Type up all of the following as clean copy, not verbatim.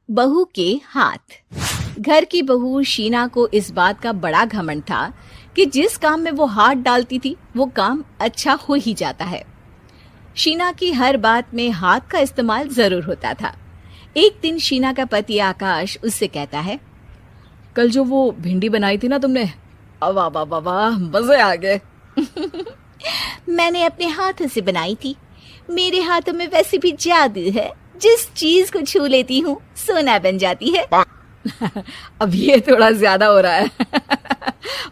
बहू के हाथ। घर की बहू शीना को इस बात का बड़ा घमंड था कि जिस काम में वो हाथ डालती थी वो काम अच्छा हो ही जाता है। शीना की हर बात में हाथ का इस्तेमाल जरूर होता था। एक दिन शीना का पति आकाश उससे कहता है, कल जो वो भिंडी बनाई थी ना तुमने, वाह वाह वाह वाह, मजे आ गए। मैंने अपने हाथों से बनाई थी। मेरे हाथों में वैसे भी जादू है, जिस चीज को छू लेती हूँ सोना बन जाती है। अब ये थोड़ा ज्यादा हो रहा है।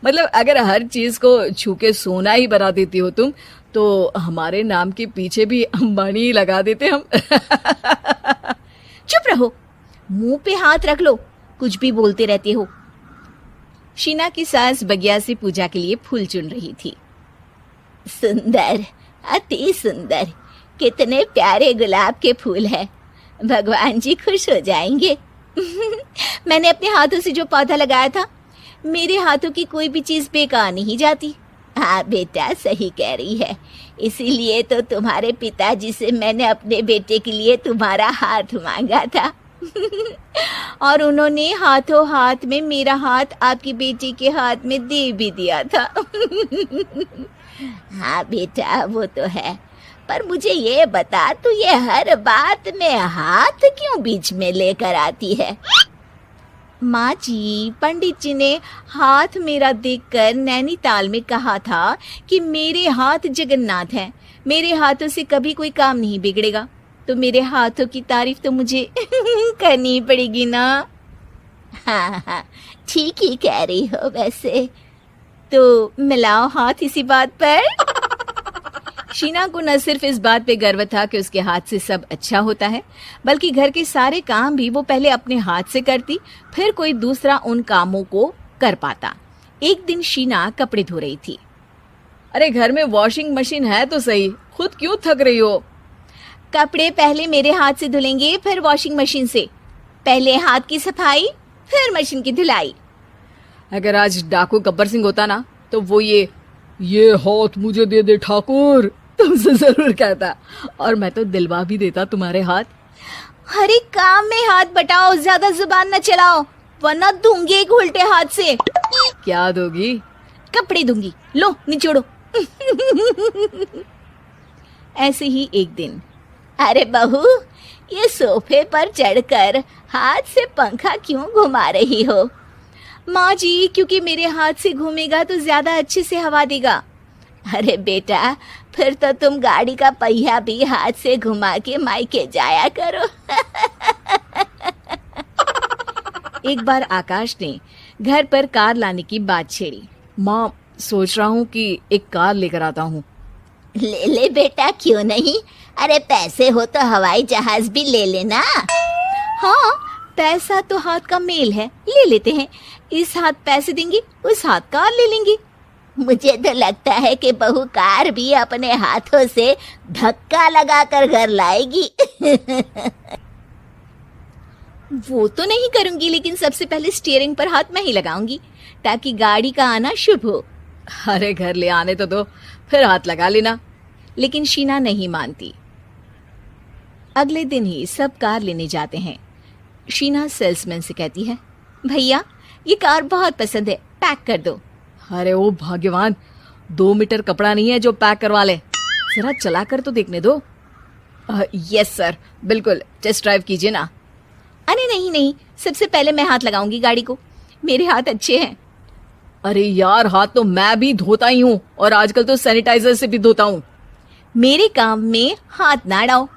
मतलब अगर हर चीज को छू के सोना ही बना देती हो तुम, तो हमारे नाम के पीछे भी अंबानी ही लगा देते हम। चुप रहो, मुंह पे हाथ रख लो, कुछ भी बोलते रहते हो। शीना की सास बगिया से पूजा के लिए फूल चुन रही थी। सुंदर, अति सुंदर, कितने प्यारे गुलाब के फूल हैं। भगवान जी खुश हो जाएंगे। मैंने अपने हाथों से जो पौधा लगाया था, मेरे हाथों की कोई भी चीज बेकार नहीं जाती। हाँ बेटा, सही कह रही है। इसीलिए तो तुम्हारे पिताजी से मैंने अपने बेटे के लिए तुम्हारा हाथ मांगा था। और उन्होंने हाथों हाथ में मेरा हाथ आपकी बेटी के हाथ में दे भी दिया था। हाँ बेटा, वो तो है, पर मुझे ये बता, तू ये हर बात में हाथ क्यों बीच में लेकर आती है? माँ जी, पंडित जी ने हाथ मेरा देखकर नैनीताल में कहा था कि मेरे हाथ जगन्नाथ हैं, मेरे हाथों से कभी कोई काम नहीं बिगड़ेगा। तो मेरे हाथों की तारीफ तो मुझे करनी पड़ेगी ना। हाँ हाँ, ठीक ही कह रही हो वैसे। तो मिलाओ हाथ इसी बात पर। शीना को न सिर्फ इस बात पे गर्व था कि उसके हाथ से सब अच्छा होता है, बल्कि घर के सारे काम भी वो पहले अपने हाथ से करती, फिर कोई दूसरा उन कामों को कर पाता। एक दिन शीना कपड़े धो रही थी। अरे घर में वॉशिंग मशीन है तो सही, खुद क्यों थक रही हो? कपड़े पहले मेरे हाथ से धुलेंगे, फिर वॉशिंग मशीन से। पहले हाथ की सफाई, फिर मशीन की धुलाई। अगर आज डाकू गब्बर सिंह होता ना, तो वो ये हाथ मुझे दे दे ठाकुर तुमसे जरूर कहता, और मैं तो दिलवा भी देता तुम्हारे हाथ। हर एक काम में हाथ बटाओ, ज्यादा जुबान न चलाओ, वरना दूंगी एक उल्टे हाथ से। क्या दोगी? कपड़े दूंगी, लो निचोड़ो। ऐसे ही एक दिन, अरे बहू, ये सोफे पर चढ़कर हाथ से पंखा क्यों घुमा रही हो? माँ जी, क्योंकि मेरे हाथ से घूमेगा तो ज्यादा अच्छे से हवा देगा। अरे बेटा, फिर तो तुम गाड़ी का पहिया भी हाथ से घुमा के मायके जाया करो। एक बार आकाश ने घर पर कार लाने की बात छेड़ी। माँ, सोच रहा हूँ कि एक कार लेकर आता हूँ। ले ले बेटा, क्यों नहीं? अरे पैसे हो तो हवाई जहाज भी ले लेना। हाँ, पैसा तो हाथ का मेल है, ले लेते हैं। इस हाथ पैसे देंगी, उस हाथ कार ले लेंगी। मुझे तो लगता है कि बहू कार भी अपने हाथों से धक्का लगाकर घर लाएगी। वो तो नहीं करूंगी, लेकिन सबसे पहले स्टीयरिंग पर हाथ मैं ही लगाऊंगी, ताकि गाड़ी का आना शुभ हो। अरे घर ले आने तो दो, फिर हाथ लगा लेना। लेकिन शीना नहीं मानती। अगले दिन ही सब कार लेने जाते हैं। शीना सेल्समैन से कहती है, भैया ये कार बहुत पसंद है, पैक कर दो। अरे ओ भाग्यवान, 2 मीटर कपड़ा नहीं है जो पैक करवा ले, जरा चला कर तो देखने दो। यस सर, बिल्कुल, टेस्ट ड्राइव कीजिए ना। अरे नहीं नहीं, सबसे पहले मैं हाथ लगाऊंगी गाड़ी को, मेरे हाथ अच्छे हैं। अरे यार, हाथ तो मैं भी धोता ही हूँ, और आजकल तो सैनिटाइजर से भी धोता हूँ। मेरे काम में हाथ ना अड़ाओ।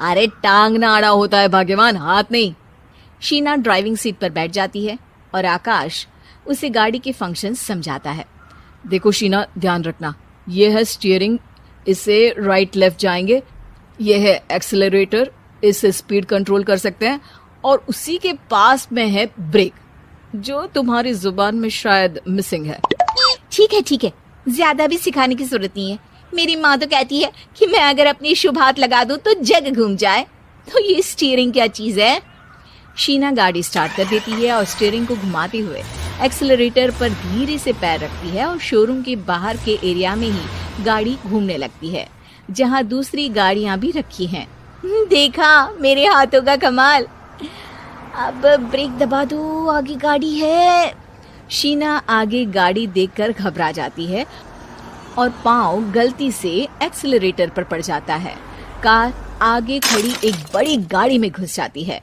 अरे टांग ना अड़ा होता है भाग्यवान, हाथ नहीं। शीना ड्राइविंग सीट पर बैठ जाती है और आकाश उसे गाड़ी के फंक्शन समझाता है। देखो शीना, ध्यान रखना, ये है स्टीयरिंग, इससे राइट लेफ्ट जाएंगे। ये है एक्सेलरेटर, इससे स्पीड कंट्रोल कर सकते हैं, और उसी के पास में है ब्रेक, जो तुम्हारी जुबान में शायद मिसिंग है। ठीक है, ज्यादा भी सिखाने की जरूरत नहीं है। मेरी माँ तो कहती है कि मैं अगर अपनी शुभ हाथ लगा दूं तो जग घूम जाए। तो ये स्टीयरिंग क्या चीज है? शीना गाड़ी स्टार्ट कर देती है और स्टीयरिंग को घुमाते हुए एक्सेलरेटर पर धीरे से पैर रखती है, और शोरूम के बाहर के एरिया में ही गाड़ी घूमने लगती है, जहाँ दूसरी गाड़ियां भी रखी हैं। देखा मेरे हाथों का कमाल। अब ब्रेक दबा दो, आगे गाड़ी है। शीना आगे गाड़ी देखकर घबरा जाती है और पांव गलती से एक्सीलरेटर पर पड़ जाता है। कार आगे खड़ी एक बड़ी गाड़ी में घुस जाती है।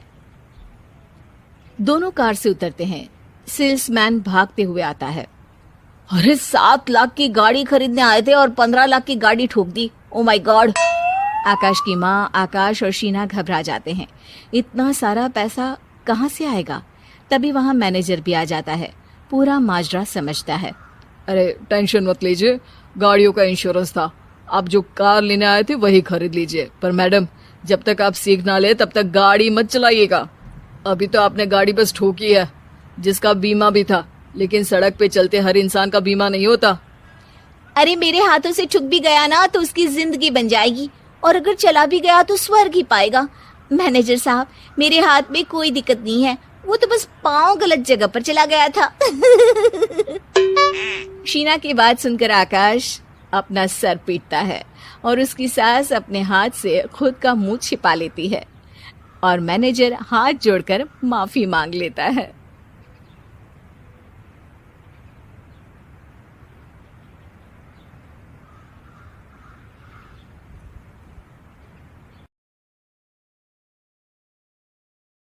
दोनों कार से उतरते हैं। सेल्समैन भागते हुए आता है। अरे 7 लाख की गाड़ी खरीदने आए थे और 15 लाख की गाड़ी ठोक दी। Oh my God. आकाश की माँ, आकाश और शीना घबरा जाते हैं। इतना सारा पैसा कहाँ से आएगा? तभी वहां मैनेजर भी आ जाता है। पूरा माजरा समझता है। अरे टेंशन मत लीजिए, गाड़ियों का इंश्योरेंस था, आप जो कार लेने आए थे वही खरीद लीजिए। पर मैडम, जब तक आप सीख ना ले तब तक गाड़ी मत चलाइएगा। अभी तो आपने गाड़ी बस ठोकी है, जिसका बीमा भी था, लेकिन सड़क पे चलते हर इंसान का बीमा नहीं होता। अरे मेरे हाथों से छुक भी गया ना तो उसकी जिंदगी बन जाएगी, और अगर चला भी गया तो स्वर्ग ही पाएगा। मैनेजर साहब, मेरे हाथ में कोई दिक्कत नहीं है, वो तो बस पाँव गलत जगह पर चला गया था। शीना की बात सुनकर आकाश अपना सर पीटता है और उसकी सास अपने हाथ से खुद का मुंह छिपा लेती है और मैनेजर हाथ जोड़कर माफी मांग लेता है।